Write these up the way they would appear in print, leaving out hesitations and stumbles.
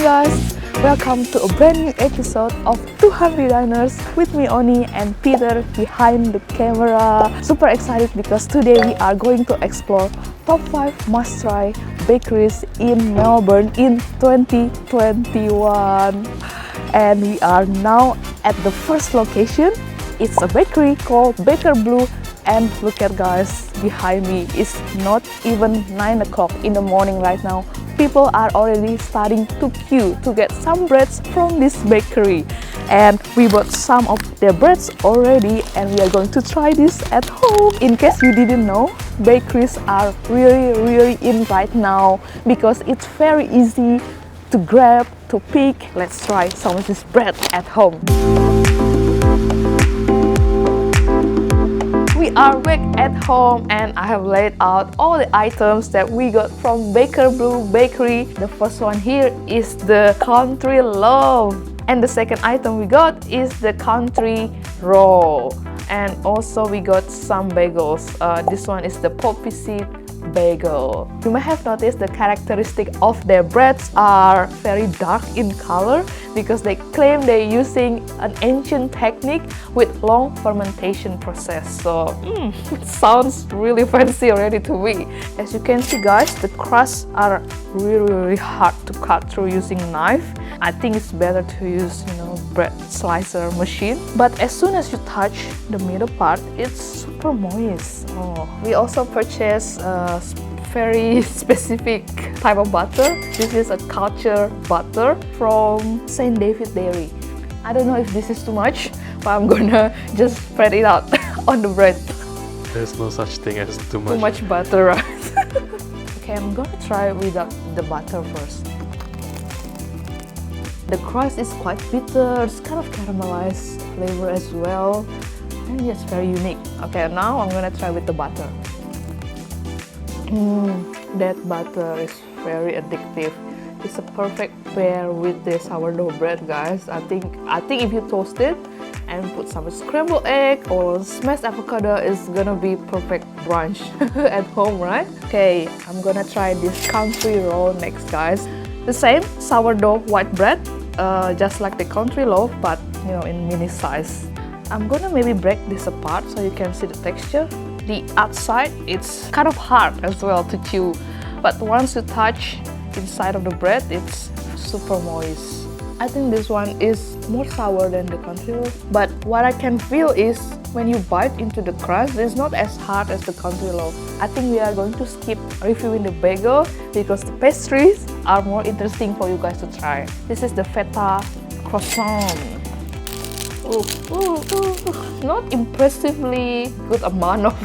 guys, welcome to a brand new episode of 200 Diners with me Oni and Peter behind the camera. Super excited because today we are going to explore top 5 must-try bakeries in Melbourne in 2021. And we are now at the first location. It's a bakery called Baker Bleu. And look at guys, behind me, it's not even 9 o'clock in the morning right now. People are already starting to queue to get some breads from this bakery. And we bought some of their breads already and we are going to try this at home. In case you didn't know, bakeries are really in right now because it's very easy to grab, to pick. Let's try some of this bread at home. We are back at home and I have laid out all the items that we got from Baker Bleu Bakery. The first one here is the country loaf. And the second item we got is the country roll. And also we got some bagels. This one is the poppy seed bagel. You may have noticed the characteristic of their breads are very dark in color because they claim they're using an ancient technique with long fermentation process. So it sounds really fancy already to me. As you can see guys, the crusts are really hard to cut through using knife. I think it's better to use, bread slicer machine. But as soon as you touch the middle part, it's super moist. We also purchased a very specific type of butter. This is a culture butter from St. David Dairy. I don't know if this is too much, but I'm gonna just spread it out on the bread. There's no such thing as too much. Too much butter, right? Okay, I'm gonna try without the butter first. The crust is quite bitter, it's kind of caramelized flavor as well. And it's very unique. Okay, now I'm gonna try with the butter. That butter is very addictive. It's a perfect pair with the sourdough bread, guys. I think if you toast it and put some scrambled egg or smashed avocado, it's gonna be perfect brunch at home, right? Okay, I'm gonna try this country roll next, guys. The same sourdough white bread, just like the country loaf, but in mini size. I'm gonna maybe break this apart so you can see the texture. The outside, it's kind of hard as well to chew, but once you touch inside of the bread, it's super moist. I think this one is more sour than the country loaf, but what I can feel is when you bite into the crust, it's not as hard as the country loaf. I think we are going to skip reviewing the bagel because the pastries are more interesting for you guys to try. This is the feta croissant. Not impressively good amount of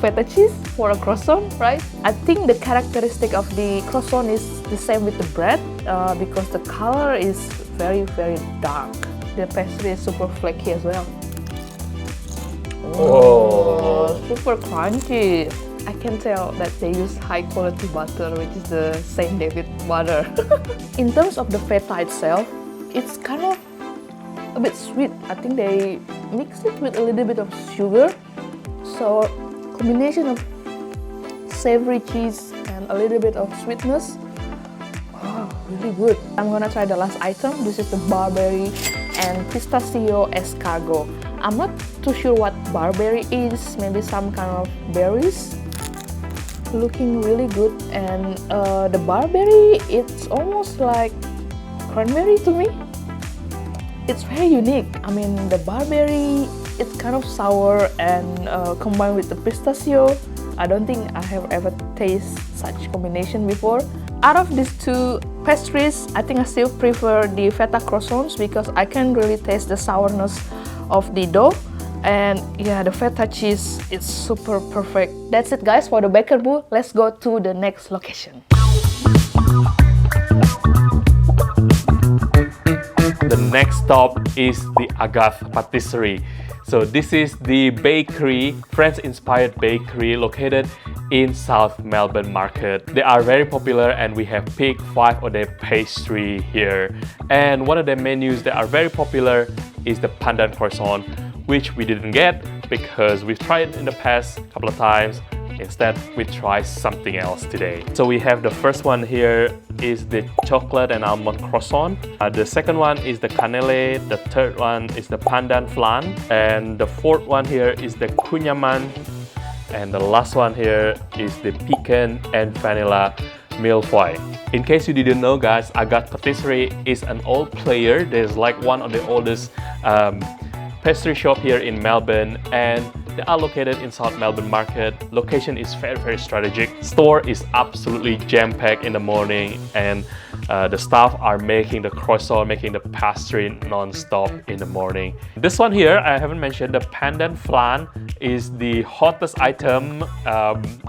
feta cheese for a croissant, right? I think the characteristic of the croissant is the same with the bread because the color is very dark. The pastry is super flaky as well. Super crunchy. I can tell that they use high quality butter, which is the St. David butter. In terms of the feta itself, it's kind of a bit sweet. I think they mix it with a little bit of sugar. So combination of savory cheese and a little bit of sweetness. Really good. I'm gonna try the last item. This is the barberry and pistachio escargot. I'm not too sure what barberry is. Maybe some kind of berries. Looking really good. And the barberry, it's almost like cranberry to me. It's very unique. I mean, the barberry, it's kind of sour and combined with the pistachio. I don't think I have ever tasted such combination before. Out of these two pastries, I think I still prefer the feta croissants because I can really taste the sourness of the dough. And yeah, the feta cheese is super perfect. That's it guys for the Baker Bleu. Let's go to the next location. The next stop is the Agathé Pâtisserie. So this is the bakery, French-inspired bakery located in South Melbourne market. They are very popular and we have picked 5 of their pastry here. And one of the menus that are very popular is the pandan croissant, which we didn't get because we've tried it in the past couple of times, Instead, we try something else today. So we have the first one here is the chocolate and almond croissant. The second one is the cannelle. The third one is the pandan flan. And the fourth one here is the kunyaman. And the last one here is the pecan and vanilla millefeuille. In case you didn't know, guys, Agathé Pâtisserie is an old player. There's like one of the oldest pastry shop here in Melbourne, and they are located in South Melbourne Market. Location is very strategic. Store is absolutely jam-packed in the morning, and the staff are making the croissant, making the pastry non-stop in the morning. This one here, I haven't mentioned, the pandan flan is the hottest item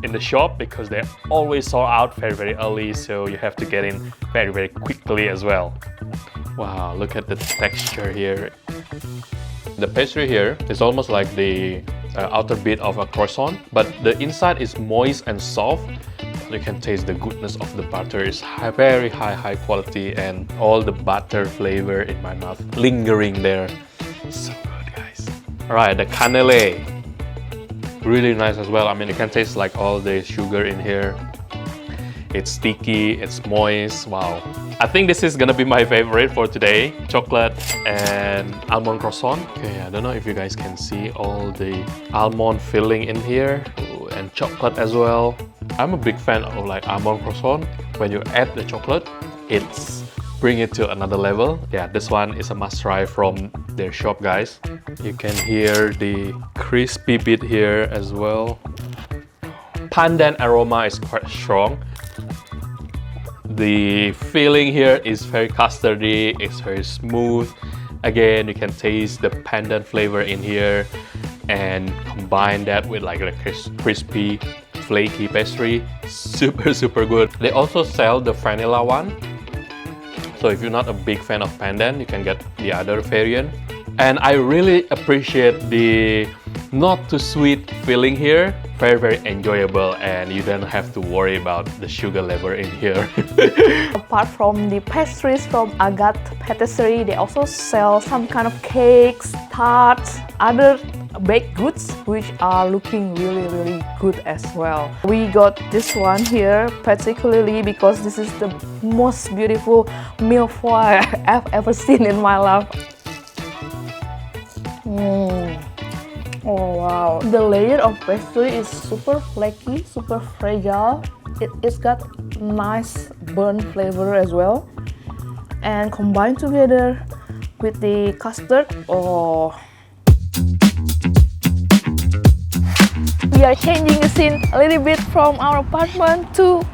in the shop because they're always sold out very early, so you have to get in very quickly as well. Wow, look at the texture here. The pastry here is almost like the outer bit of a croissant, but the inside is moist and soft. You can taste the goodness of the butter. It's very high quality, and all the butter flavor in my mouth lingering there. So good, guys. Alright, the cannelle, really nice as well. I mean, you can taste like all the sugar in here. It's sticky, it's moist. Wow. I think this is gonna be my favorite for today. Chocolate and almond croissant. Okay, I don't know if you guys can see all the almond filling in here. Ooh, and chocolate as well. I'm a big fan of like almond croissant. When you add the chocolate, it's bring it to another level. Yeah, this one is a must try from their shop, guys. You can hear the crispy bit here as well. Pandan aroma is quite strong. The filling here is very custardy, it's very smooth. Again, you can taste the pandan flavor in here, and combine that with like a crispy, flaky pastry. Super good. They also sell the vanilla one. So if you're not a big fan of pandan, you can get the other variant. And I really appreciate the not too sweet filling here. Very enjoyable, and you don't have to worry about the sugar level in here. Apart from the pastries from Agathé Pâtisserie, they also sell some kind of cakes, tarts, other baked goods which are looking really good as well. We got this one here particularly because this is the most beautiful millefeuille I've ever seen in my life. Oh wow, the layer of pastry is super flaky, super fragile. It's got nice burnt flavor as well, and combined together with the custard. Oh, we are changing the scene a little bit from our apartment to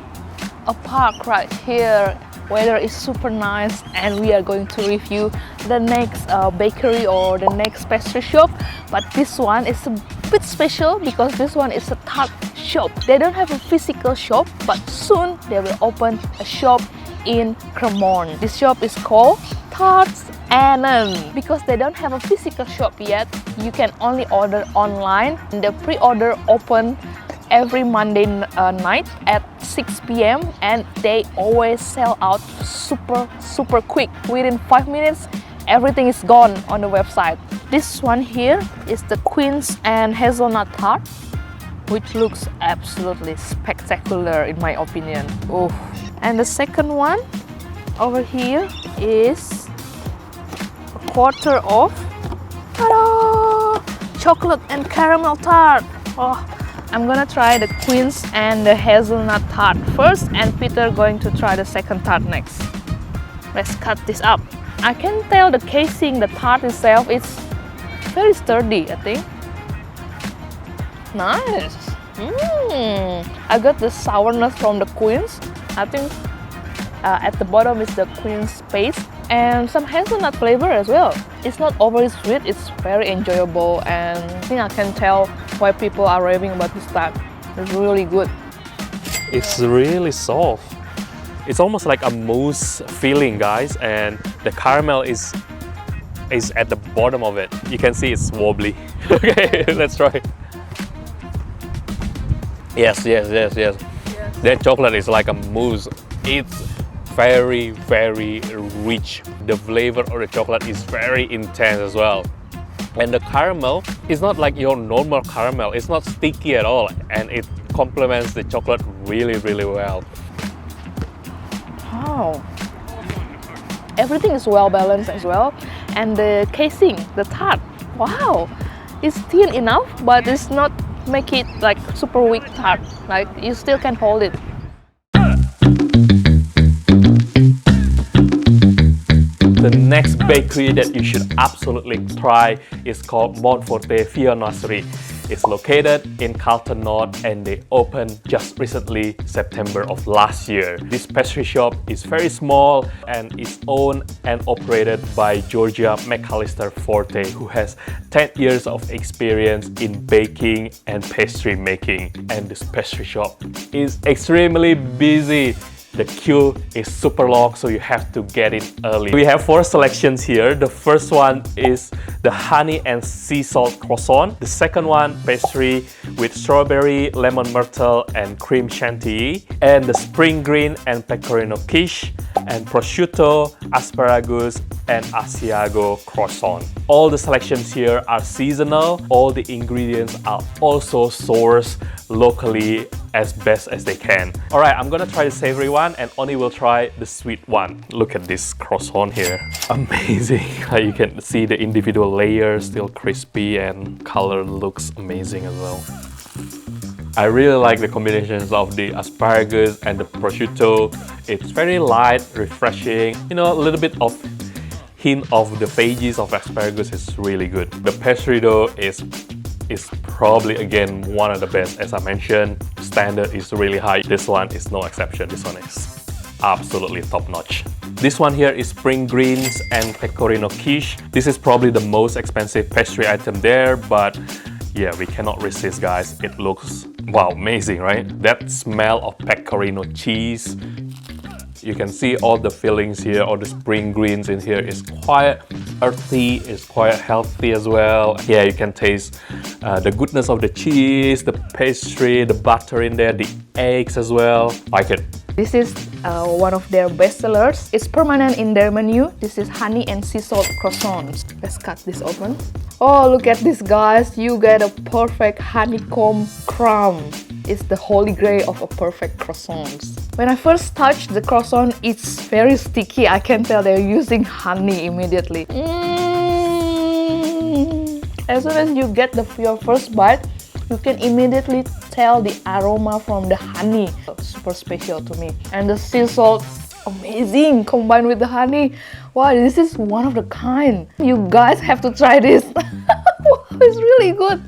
a park right here. Weather is super nice, and we are going to review the next bakery or the next pastry shop. But this one is a bit special because this one is a tart shop. They don't have a physical shop, but soon they will open a shop in Cremorne. This shop is called Tarts Anon. Because they don't have a physical shop yet, you can only order online. And the pre-order open every Monday night at 6 p.m. and they always sell out super quick. Within 5 minutes, everything is gone on the website. This one here is the quince and hazelnut tart, which looks absolutely spectacular in my opinion. Oh. And the second one over here is a quarter of chocolate and caramel tart. Oh, I'm gonna try the quince and the hazelnut tart first, and Peter going to try the second tart next. Let's cut this up. I can tell the casing, the tart itself, it's very sturdy, I think. Nice. I got the sourness from the quince. I think at the bottom is the quince paste and some hazelnut flavor as well. It's not overly sweet, it's very enjoyable, and I think I can tell why people are raving about this tart. It's really good. It's really soft. It's almost like a mousse feeling, guys, and the caramel is at the bottom of it. You can see it's wobbly. Okay, let's try. Yes. That chocolate is like a mousse. It's very rich. The flavor of the chocolate is very intense as well. And the caramel is not like your normal caramel. It's not sticky at all, and it complements the chocolate really, really well. Wow. Everything is well balanced as well. And the casing, the tart, wow. It's thin enough, but it's not make it like super weak tart. Like you still can hold it. The next bakery that you should absolutely try is called Monforte Viennoiserie. It's located in Carlton North and they opened just recently, September of last year. This pastry shop is very small and is owned and operated by Georgia McAllister Forte, who has 10 years of experience in baking and pastry making. And this pastry shop is extremely busy. The queue is super long, so you have to get in early. We have 4 selections here. The first one is the honey and sea salt croissant. The second one, pastry with strawberry, lemon myrtle, and cream chantilly. And the spring green and pecorino quiche, and prosciutto, asparagus, and Asiago croissant. All the selections here are seasonal. All the ingredients are also sourced locally as best as they can. Alright, I'm gonna try the savory one and Oni will try the sweet one. Look at this croissant here. Amazing. You can see the individual layers, still crispy, and color looks amazing as well. I really like the combinations of the asparagus and the prosciutto. It's very light, refreshing. You know, a little bit of hint of the veggies of asparagus is really good. The pastry dough is probably again one of the best. As I mentioned, standard is really high. This one is no exception. This one is absolutely top notch. This one here is spring greens and pecorino quiche. This is probably the most expensive pastry item there, but yeah, we cannot resist, guys. It looks, wow, amazing, right? That smell of pecorino cheese. You can see all the fillings here, all the spring greens in here is quite earthy, it's quite healthy as well. Yeah, you can taste the goodness of the cheese, the pastry, the butter in there, the eggs as well. Like it. This is one of their best sellers. It's permanent in their menu. This is honey and sea salt croissants. Let's cut this open. Oh, look at this, guys. You get a perfect honeycomb crumb. It's the holy grail of a perfect croissant. When I first touched the croissant, it's very sticky. I can tell they're using honey immediately. As soon as you get your first bite, you can immediately tell the aroma from the honey. Super special to me. And the sea salt, amazing, combined with the honey. Wow, this is one of the kind. You guys have to try this. Wow, it's really good.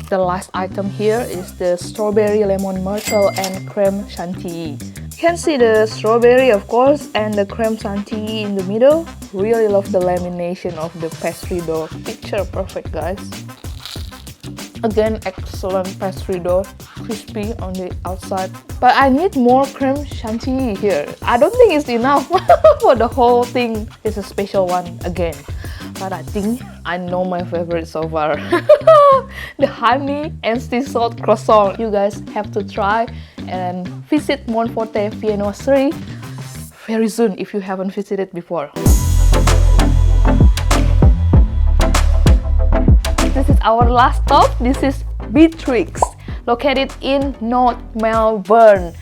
The last item here is the strawberry, lemon myrtle, and creme chantilly. You can see the strawberry, of course, and the creme chantilly in the middle. Really love the lamination of the pastry dough. Picture perfect, guys. Again, excellent pastry dough, crispy on the outside. But I need more creme chantilly here. I don't think it's enough for the whole thing. It's a special one again. But I think I know my favorite so far. The honey and sea salt croissant. You guys have to try and visit Monforte Viennoiserie very soon if you haven't visited before. This is our last stop. This is Beatrix, located in North Melbourne.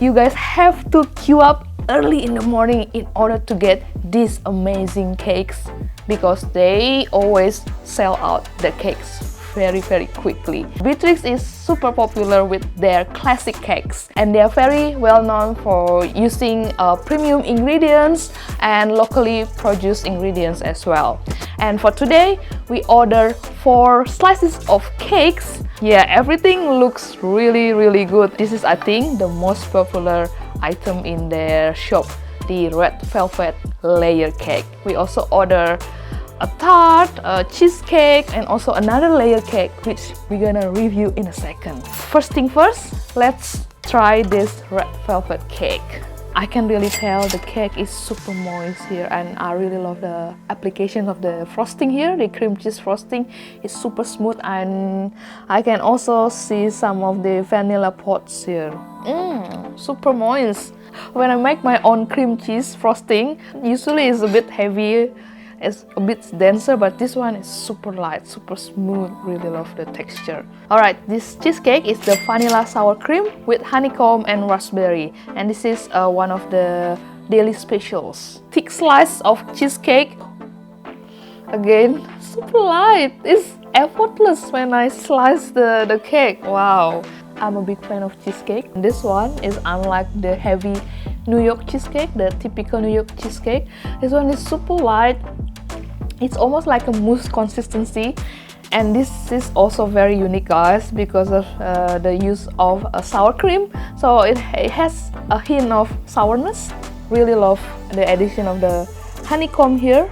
You guys have to queue up early in the morning in order to get these amazing cakes because they always sell out the cakes very quickly. Beatrix is super popular with their classic cakes and they are very well known for using premium ingredients and locally produced ingredients as well. And for today, we ordered 4 slices of cakes. Yeah, everything looks really good. This is, I think, the most popular item in their shop, the red velvet layer cake. We also order a tart, a cheesecake, and also another layer cake, which we're gonna review in a second. First thing first, let's try this red velvet cake. I can really tell the cake is super moist here, and I really love the application of the frosting here. The cream cheese frosting is super smooth, and I can also see some of the vanilla pods here. Super moist. When I make my own cream cheese frosting, usually it's a bit heavy It's a bit denser, but this one is super light, super smooth. Really love the texture. Alright, this cheesecake is the vanilla sour cream with honeycomb and raspberry. And this is one of the daily specials. Thick slice of cheesecake. Again, super light. It's effortless when I slice the cake. Wow. I'm a big fan of cheesecake. This one is unlike the heavy New York cheesecake, the typical New York cheesecake. This one is super light. It's almost like a mousse consistency. And this is also very unique, guys, because of the use of sour cream. So it has a hint of sourness. Really love the addition of the honeycomb here.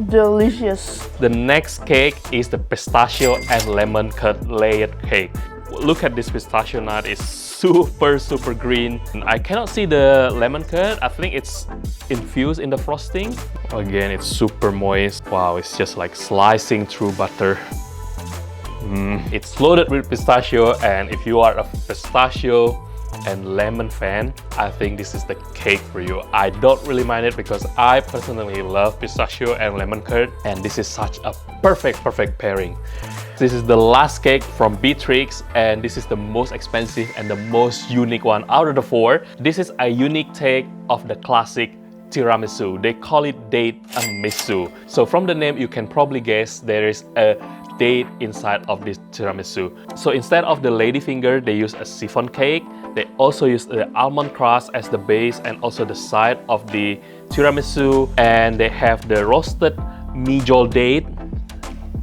Delicious. The next cake is the pistachio and lemon curd layered cake. Look at this pistachio nut, it's super green. I cannot see the lemon curd. I think it's infused in the frosting. Again, it's super moist. Wow, it's just like slicing through butter. It's loaded with pistachio, and if you are a pistachio and lemon fan, I think this is the cake for you. I don't really mind it because I personally love pistachio and lemon curd, and this is such a perfect pairing. This is the last cake from Beatrix, and this is the most expensive and the most unique one out of the 4. This is a unique take of the classic tiramisu. They call it date tiramisu. So from the name, you can probably guess there is a date inside of this tiramisu. So instead of the ladyfinger, they use a chiffon cake. They also use the almond crust as the base and also the side of the tiramisu. And they have the roasted mijol date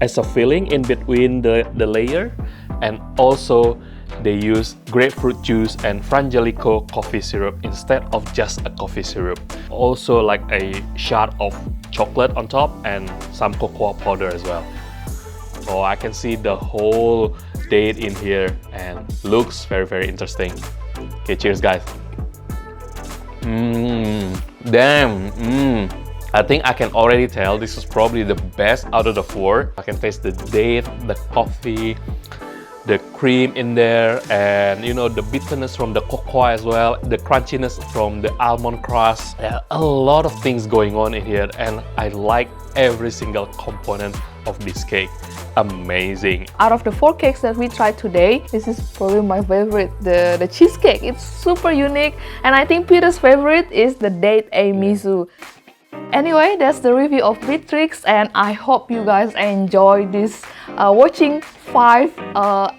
as a filling in between the layer. And also they use grapefruit juice and frangelico coffee syrup instead of just a coffee syrup. Also like a shot of chocolate on top and some cocoa powder as well. Oh, I can see the whole date in here and looks very interesting. Okay, cheers guys. Damn. I think I can already tell this is probably the best out of the 4. I can taste the date, the coffee, the cream in there, and you know, the bitterness from the cocoa as well, the crunchiness from the almond crust. There are a lot of things going on in here, and I like every single component of this cake. Amazing. Out of the 4 cakes that we tried today, this is probably my favorite, the cheesecake. It's super unique, and I think Peter's favorite is the date tiramisu. Anyway, that's the review of Beatrix, and I hope you guys enjoy this watching 5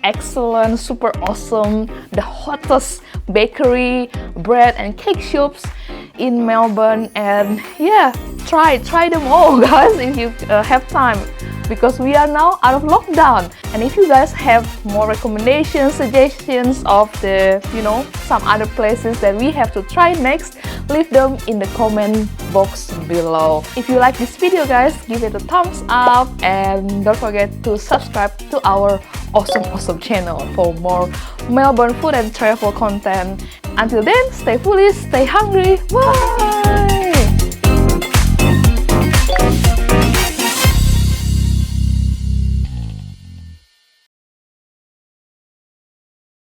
excellent, super awesome, the hottest bakery, bread and cake shops in Melbourne. And yeah, try them all guys if you have time, because we are now out of lockdown. And if you guys have more recommendations, suggestions of the, you know, some other places that we have to try next, leave them in the comment box below. If you like this video guys, give it a thumbs up and don't forget to subscribe to our awesome channel for more Melbourne food and travel content. Until then, stay foolish, stay hungry, bye!